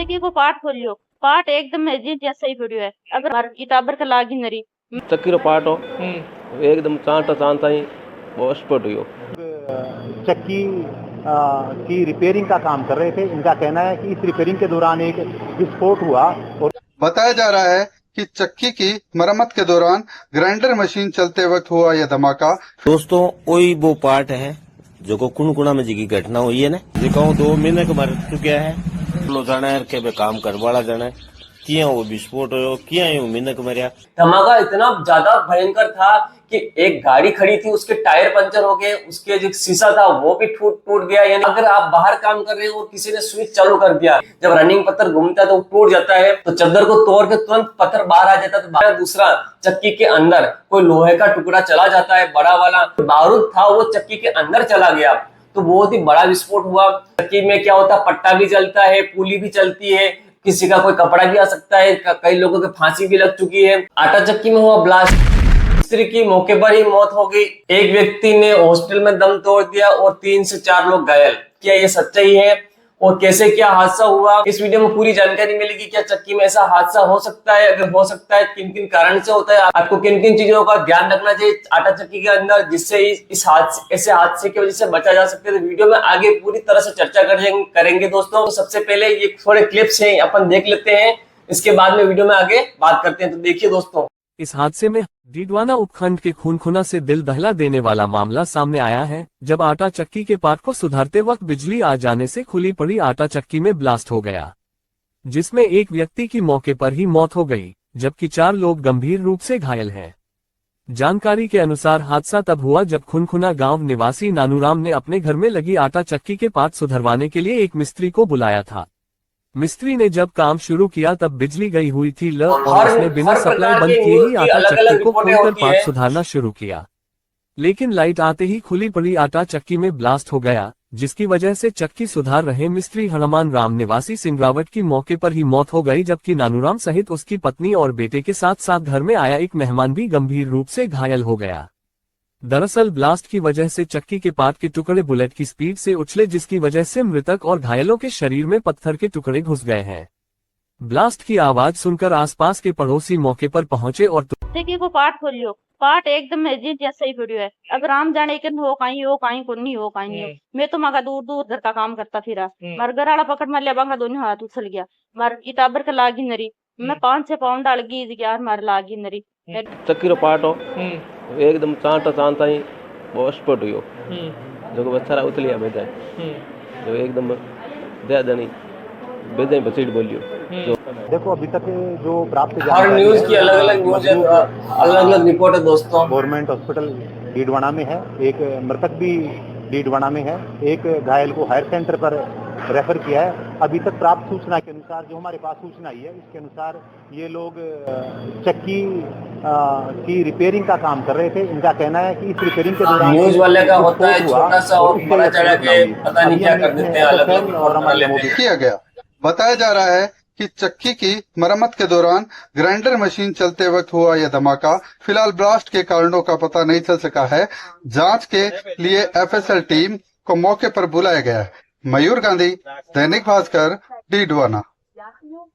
चक्की को पार्ट खोलियो, पार्ट एकदम मस्जिद जैसा ही पड़ियो है। अगर हर किताबर का लागी नरी चक्की रो पार्ट हो एकदम चांटा चांता ही बहुत स्पॉट हुई हो। चक्की की रिपेयरिंग का काम कर रहे थे। इनका कहना है कि इस रिपेयरिंग के दौरान एक विस्फोट हुआ और बताया जा रहा है कि चक्की की मरम्मत के दौरान ग्राइंडर मशीन चलते वक्त हुआ यह धमाका। दोस्तों वही वो पार्ट है जो को कुणकुणा में जी घटना हुई है ना, जो 2 महीने के मर चुके हैं। लो जाने के बे काम करवाला जाने किया वो विस्फोट हो किया ये महीने मरिया। धमाका इतना ज्यादा भयंकर था कि एक गाड़ी खड़ी थी, उसके टायर पंचर हो गए, उसके जो शीशा था वो भी टूट गया। यानी अगर आप बाहर काम कर रहे हो और किसी ने स्विच चालू कर दिया, जब रनिंग पत्थर घूमता है तो टूट जाता है, तो चादर को तोड़ के तुरंत पत्थर बाहर आ जाता है। तो दूसरा चक्की के अंदर कोई लोहे का टुकड़ा चला जाता है, बड़ा वाला बारूद था वो चक्की के अंदर चला गया, तो बहुत ही बड़ा विस्फोट हुआ। चक्की में क्या होता है, पट्टा भी चलता है, पुली भी चलती है, किसी का कोई कपड़ा भी आ सकता है, कई लोगों की फांसी भी लग चुकी है। आटा चक्की में हुआ ब्लास्ट, मिस्त्री की मौके पर ही मौत हो गई। एक व्यक्ति ने हॉस्पिटल में दम तोड़ दिया और 3 से 4 लोग घायल। क्या ये सच्चाई है और कैसे क्या हादसा हुआ, इस वीडियो में पूरी जानकारी मिलेगी। क्या चक्की में ऐसा हादसा हो सकता है, अगर हो सकता है किन किन कारण से होता है, आपको किन किन चीजों का ध्यान रखना चाहिए आटा चक्की के अंदर, जिससे इस हादसे ऐसे हादसे की वजह से बचा जा सकता है। तो वीडियो में आगे पूरी तरह से चर्चा करेंगे दोस्तों। तो सबसे पहले ये थोड़े क्लिप्स हैं अपन देख लेते हैं, इसके बाद में वीडियो में आगे बात करते हैं। तो देखिए दोस्तों, इस हादसे में डीडवाना उपखंड के खूनखुना से दिल दहला देने वाला मामला सामने आया है, जब आटा चक्की के पार्ट को सुधारते वक्त बिजली आ जाने से खुली पड़ी आटा चक्की में ब्लास्ट हो गया, जिसमें एक व्यक्ति की मौके पर ही मौत हो गई, जबकि 4 लोग गंभीर रूप से घायल हैं। जानकारी के अनुसार हादसा तब हुआ जब खुनखुना गांव निवासी नानूराम ने अपने घर में लगी आटा चक्की के पार्ट सुधरवाने के लिए एक मिस्त्री को बुलाया था। मिस्त्री ने जब काम शुरू किया तब बिजली गई हुई थी और उसने बिना सप्लाई बंद किए ही आटा चक्की को खोलकर पार्ट सुधारना शुरू किया, लेकिन लाइट आते ही खुली पड़ी आटा चक्की में ब्लास्ट हो गया, जिसकी वजह से चक्की सुधार रहे मिस्त्री हनुमान राम निवासी सिंगरावट की मौके पर ही मौत हो गई, जबकि नानूराम सहित उसकी पत्नी और बेटे के साथ साथ घर में आया एक मेहमान भी गंभीर रूप से घायल हो गया। दरअसल ब्लास्ट की वजह से चक्की के पार्ट के टुकड़े बुलेट की स्पीड से उछले, जिसकी वजह से मृतक और घायलों के शरीर में पत्थर के टुकड़े घुस गए हैं। ब्लास्ट की आवाज सुनकर आसपास के पड़ोसी मौके पर पहुंचे और चक्की को पार्ट खोलियो, पार्ट एकदम मस्जिद जैसा ही पड़ियो है। अगर आम जाने के हो कहीं को नहीं हो कहीं नहीं हो। मैं तो मगा दूर दूर घर का काम करता फिरा, मर घर वाला पकड़ मार लिया, बांगा दोनों हाथ उछल गया, मार किताबर का लागी नरी, मैं 5-6 पाउंड डाल गई यार, मार लागी नरी। चक्की रो पार्ट हो एकदम चांटा चांता ही बहुत स्पॉट हुई हो, जो बच्चा उतलिया बेजा जो एकदम दे दनी बेजा बसीट बोलियो। देखो अभी तक जो प्राप्त हर न्यूज की अलग अलग रिपोर्ट है दोस्तों। गवर्नमेंट हॉस्पिटल डीडवाना में है, एक मृतक भी डीडवाना में है, एक घायल को हायर सेंटर पर रेफर किया है। अभी तक प्राप्त सूचना के अनुसार, जो हमारे पास सूचना आई है इसके अनुसार, ये लोग चक्की की रिपेयरिंग का काम कर रहे थे। इनका कहना है कि इस रिपेयरिंग के दौरान न्यूज वाले का होता है छोटा सा और बड़ा चढ़ा के पता नहीं क्या कर देते हैं, अलग किया गया। बताया जा रहा है कि चक्की की मरम्मत के दौरान ग्राइंडर मशीन चलते वक्त हुआ यह धमाका। फिलहाल ब्लास्ट के कारणों का पता नहीं चल सका है। जांच के लिए एफएसएल टीम को मौके पर बुलाया गया है। मयूर गांधी, दैनिक भास्कर, डीडवाना।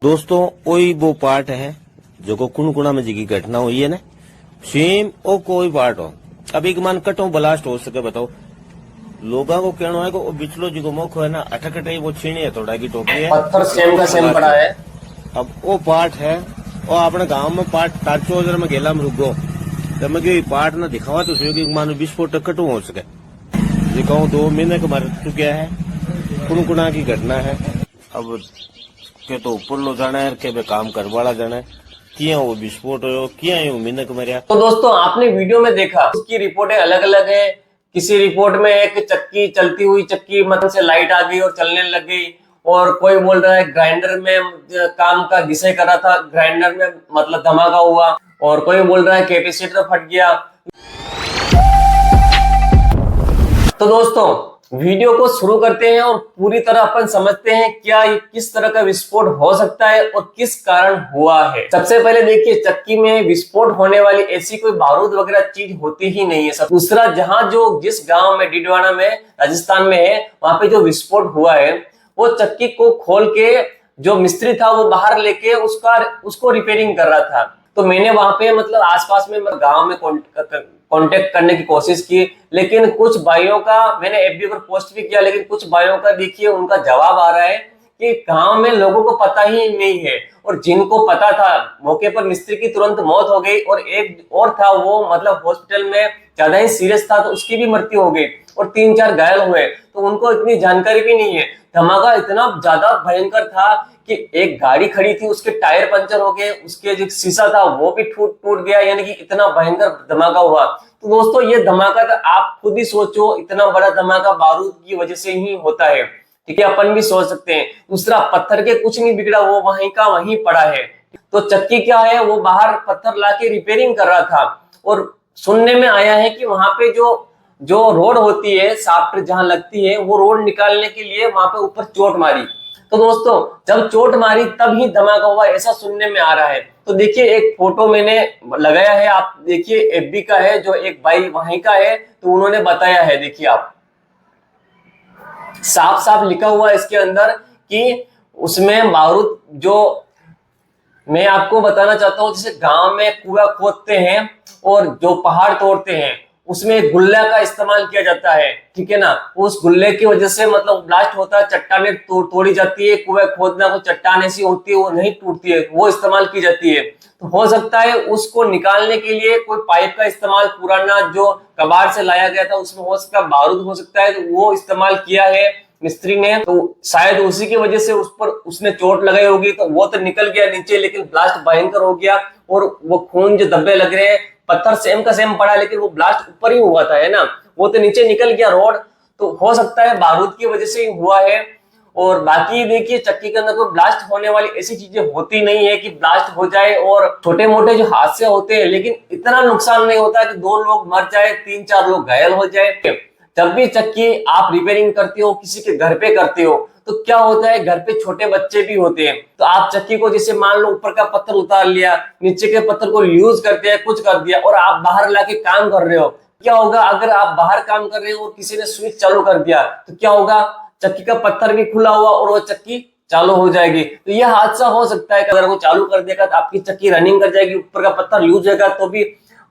दोस्तों वही वो पार्ट है जो को कुणकुणा में जी घटना हुई है ना, सेम ओ कोई पार्ट हो। अभी मान कटो ब्लास्ट हो सके, बताओ लोगों को कहना है को बिचलो जी को मोखो है ना, अटकटे वो छीनी है थोड़ा की टोपी है, पत्थर सेम का सेम पड़ा है। अब वो पार्ट है और अपने गांव में पार्ट 4 में गेला में रुक गो, जब मैं पार्ट ना दिखावा तो मानो विस्फोट कटू हो सके। जी कहूँ 2 महीने के मर चुके हैं, कुणकुणा की घटना है। अब के तो ऊपर लो जाना है के काम करवाला जाना है, किया वो विस्फोट हो किया महीने के मरिया। तो दोस्तों आपने वीडियो में देखा, उसकी रिपोर्टें अलग अलग है। किसी रिपोर्ट में एक चक्की चलती हुई चक्की मतलब से लाइट आ गई और चलने लग गई, और कोई बोल रहा है ग्राइंडर में काम का घिसे करा था, ग्राइंडर में मतलब धमाका हुआ, और कोई बोल रहा है कैपेसिटर फट गया। तो दोस्तों वीडियो को शुरू करते हैं और पूरी तरह अपन समझते हैं क्या ये किस तरह का विस्फोट हो सकता है और किस कारण हुआ है। सबसे पहले देखिए, चक्की में विस्फोट होने वाली ऐसी कोई बारूद वगैरह चीज होती ही नहीं है। दूसरा, जहां जो जिस गांव में डीडवाना में राजस्थान में है, वहां पे जो विस्फोट हुआ है वो चक्की को खोल के जो मिस्त्री था वो बाहर लेके उसको रिपेयरिंग कर रहा था। तो मैंने वहां पे मतलब आसपास में गांव में कांटेक्ट करने की कोशिश की, लेकिन कुछ भाइयों का मैंने एफबी पर पोस्ट भी किया, लेकिन कुछ भाइयों का देखिए उनका जवाब आ रहा है कि गांव में लोगों को पता ही नहीं है, और जिनको पता था मौके पर मिस्त्री की तुरंत मौत हो गई, और एक और था वो मतलब हॉस्पिटल में ज्यादा ही सीरियस था तो उसकी भी मृत्यु हो गई, और 3-4 घायल हुए, तो उनको इतनी जानकारी भी नहीं है। धमाका इतना ज्यादा भयंकर था कि एक गाड़ी खड़ी थी उसके टायर पंचर हो गए, उसके जो शीशा था वो भी टूट गया, यानी कि इतना भयंकर धमाका हुआ। तो दोस्तों ये धमाका तो आप खुद ही सोचो, इतना बड़ा धमाका बारूद की वजह से ही होता है, ठीक है, अपन भी सोच सकते हैं। दूसरा, पत्थर के कुछ नहीं बिगड़ा, वो वहीं का वहीं पड़ा है। तो चक्की क्या है, वो बाहर पत्थर लाके रिपेयरिंग कर रहा था, और सुनने में आया है कि वहां पे जो रोड होती है साफ्ट जहां लगती है, वो रोड निकालने के लिए वहां पे ऊपर चोट मारी। तो दोस्तों जब चोट मारी तब ही धमाका हुआ, ऐसा सुनने में आ रहा है। तो देखिए एक फोटो मैंने लगाया है, आप देखिए एफबी का है, जो एक भाई वहीं का है, तो उन्होंने बताया है, देखिए आप साफ साफ लिखा हुआ है इसके अंदर कि उसमें बारूद, जो मैं आपको बताना चाहता हूं, जैसे गांव में कुआं खोदते हैं और जो पहाड़ तोड़ते हैं उसमें गुल्ला का इस्तेमाल किया जाता है, ठीक है ना। उस गुल्ले की वजह से मतलब ब्लास्ट होता है, चट्टानें तोड़ी जाती है, कुएं खोदना को चट्टान ऐसी होती है वो नहीं टूटती है, वो इस्तेमाल की जाती है। तो हो सकता है उसको निकालने के लिए कोई पाइप का इस्तेमाल, पुराना जो कबाड़ से लाया गया था उसमें हो सकता है बारूद हो सकता है, तो वो इस्तेमाल किया है मिस्त्री ने, तो शायद उसी की वजह से उस पर उसने चोट लगाई होगी, तो वो तो निकल गया नीचे, लेकिन ब्लास्ट भयंकर हो गया, और वो खून जो धब्बे लग रहे हैं, पत्थर सेम का सेम पड़ा, लेकिन वो ब्लास्ट ऊपर ही हुआ था, है ना, वो तो नीचे निकल गया रोड, तो हो सकता है बारूद की वजह से ही हुआ है। और बाकी देखिए चक्की के अंदर कोई ब्लास्ट होने वाली ऐसी चीजें होती नहीं है कि ब्लास्ट हो जाए, और छोटे मोटे जो हादसे होते हैं, लेकिन इतना नुकसान नहीं होता कि 2 लोग मर जाए, 3-4 लोग घायल हो जाए। जब भी चक्की आप रिपेयरिंग करते हो, किसी के घर पे करते हो, तो क्या होता है घर पे छोटे बच्चे भी होते हैं, तो आप चक्की को जैसे मान लो ऊपर का पत्थर उतार लिया, नीचे के पत्थर को यूज करते हैं, कुछ कर दिया, और आप बाहर लाके काम कर रहे हो, क्या होगा अगर आप बाहर काम कर रहे हो और किसी ने स्विच चालू कर दिया, तो क्या होगा, चक्की का पत्थर भी खुला हुआ और वो चक्की चालू हो जाएगी। तो यह हादसा हो सकता है कि अगर वो चालू कर देगा तो आपकी चक्की रनिंग कर जाएगी, ऊपर का पत्थर यूज होगा तो भी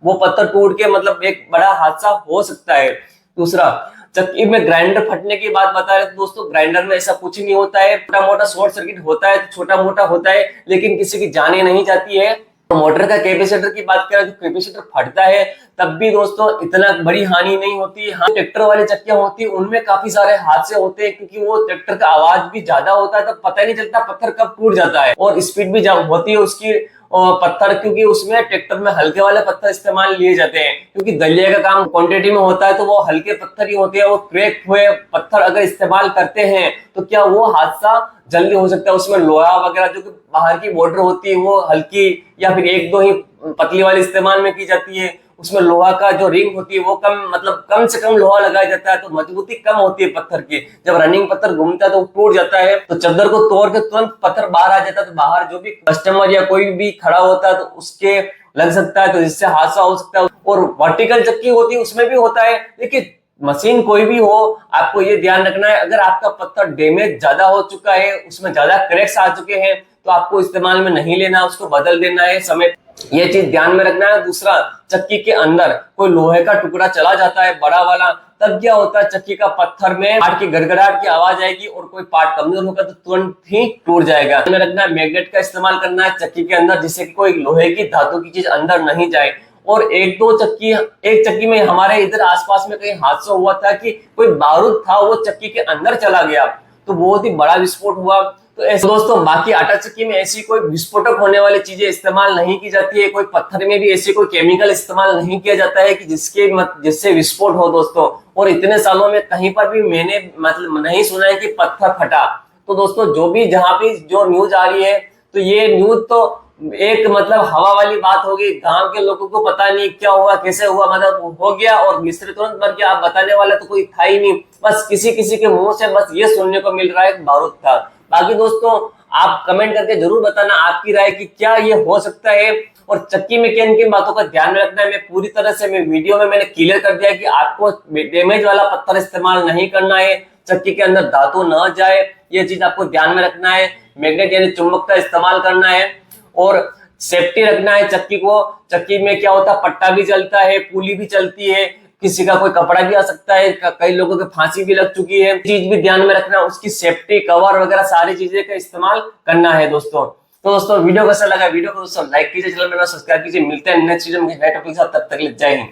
वो पत्थर टूट के मतलब एक बड़ा हादसा हो सकता है। दूसरा, चक्की में ग्राइंडर फटने की बात बता रहे, तो दोस्तों ग्राइंडर में ऐसा कुछ नहीं होता है, छोटा मोटा शॉर्ट सर्किट होता है तो छोटा मोटा होता है, लेकिन किसी की जाने नहीं जाती है। तो मोटर का कैपेसिटर की बात करें तो कैपेसिटर फटता है तब भी दोस्तों इतना बड़ी हानि नहीं होती। हाँ, ट्रैक्टर वाली चक्कियां होती है उनमें काफी सारे हादसे होते हैं, क्योंकि वो ट्रैक्टर का आवाज भी ज्यादा होता है, तो पता नहीं चलता पत्थर कब टूट जाता है, और स्पीड भी होती है उसकी पत्थर, क्योंकि उसमें ट्रैक्टर में हल्के वाले पत्थर इस्तेमाल लिए जाते हैं, क्योंकि दलिया का काम क्वांटिटी में होता है तो वो हल्के पत्थर ही होते हैं। वो क्रैक हुए पत्थर अगर इस्तेमाल करते हैं तो क्या वो हादसा जल्दी हो सकता है। उसमें लोहा वगैरह जो कि बाहर की बॉर्डर होती है वो हल्की या फिर 1-2 ही पतली वाली इस्तेमाल में की जाती है, उसमें लोहा का जो रिंग होती है वो कम से कम लोहा लगाया जाता है, तो मजबूती कम होती है पत्थर की। जब रनिंग पत्थर घूमता है तो टूट जाता है, तो चद्दर को तोड़ के तुरंत पत्थर बाहर आ जाता है, तो बाहर जो भी कस्टमर या कोई भी खड़ा होता है तो उसके लग सकता है, तो इससे हादसा हो सकता है। और वर्टिकल चक्की होती है उसमें भी होता है, लेकिन मशीन कोई भी हो आपको ये ध्यान रखना है, अगर आपका पत्थर डैमेज ज्यादा हो चुका है, उसमें ज्यादा क्रैक्स आ चुके हैं, तो आपको इस्तेमाल में नहीं लेना, उसको बदल देना है समय, ये चीज ध्यान में रखना है। दूसरा, चक्की के अंदर कोई लोहे का टुकड़ा चला जाता है बड़ा वाला, तब क्या होता है चक्की का पत्थर में पार्ट की गड़गड़ाहट की आवाज आएगी, और कोई पार्ट कमजोर होगा तो तुरंत ही टूट जाएगा। ध्यान में रखना है मैग्नेट का इस्तेमाल करना है चक्की के अंदर, जिससे कि कोई लोहे की धातु की चीज अंदर नहीं जाए। और एक चक्की में हमारे इधर आसपास में कहीं हादसा हुआ था कि कोई बारूद था वो चक्की के अंदर चला गया, तो बहुत ही बड़ा विस्फोट हुआ। तो ऐसे दोस्तों बाकी आटा चक्की में ऐसी कोई विस्फोटक होने वाली चीजें इस्तेमाल नहीं की जाती है, कोई पत्थर में भी ऐसे कोई केमिकल इस्तेमाल नहीं किया जाता है कि जिससे विस्फोट हो दोस्तों। और इतने सालों में कहीं पर भी मैंने मतलब नहीं सुना है कि पत्थर फटा। तो दोस्तों जो भी जहां भी जो न्यूज आ रही है, तो ये न्यूज तो एक मतलब हवा वाली बात होगी, गांव के लोगों को पता नहीं क्या हुआ कैसे हुआ, मतलब हो गया और मिस्त्री तुरंत मर गया, आप बताने वाला तो कोई था ही नहीं, बस किसी के मुंह से बस ये सुनने को मिल रहा है बारूद था। बाकी दोस्तों आप कमेंट करके जरूर बताना आपकी राय कि क्या ये हो सकता है, और चक्की में किन किन बातों का ध्यान रखना है। मैं पूरी तरह से वीडियो में मैंने क्लियर कर दिया कि आपको डैमेज वाला पत्थर इस्तेमाल नहीं करना है, चक्की के अंदर धातु न जाए, ये चीज आपको ध्यान में रखना है। मैग्नेट यानी चुंबक का इस्तेमाल करना है और सेफ्टी रखना है चक्की को। चक्की में क्या होता है, पट्टा भी चलता है, पुली भी चलती है, किसी का कोई कपड़ा भी आ सकता है, कई लोगों की फांसी भी लग चुकी है। चीज भी ध्यान में रखना, उसकी सेफ्टी कवर वगैरह सारी चीजें का इस्तेमाल करना है दोस्तों। तो दोस्तों वीडियो कैसा लगा, वीडियो को दोस्तों लाइक कीजिए, चैनल में सब्सक्राइब कीजिए। मिलते हैं नेक्स्ट वीडियो में नए टॉपिक के साथ, तब तक के लिए जय हिंद।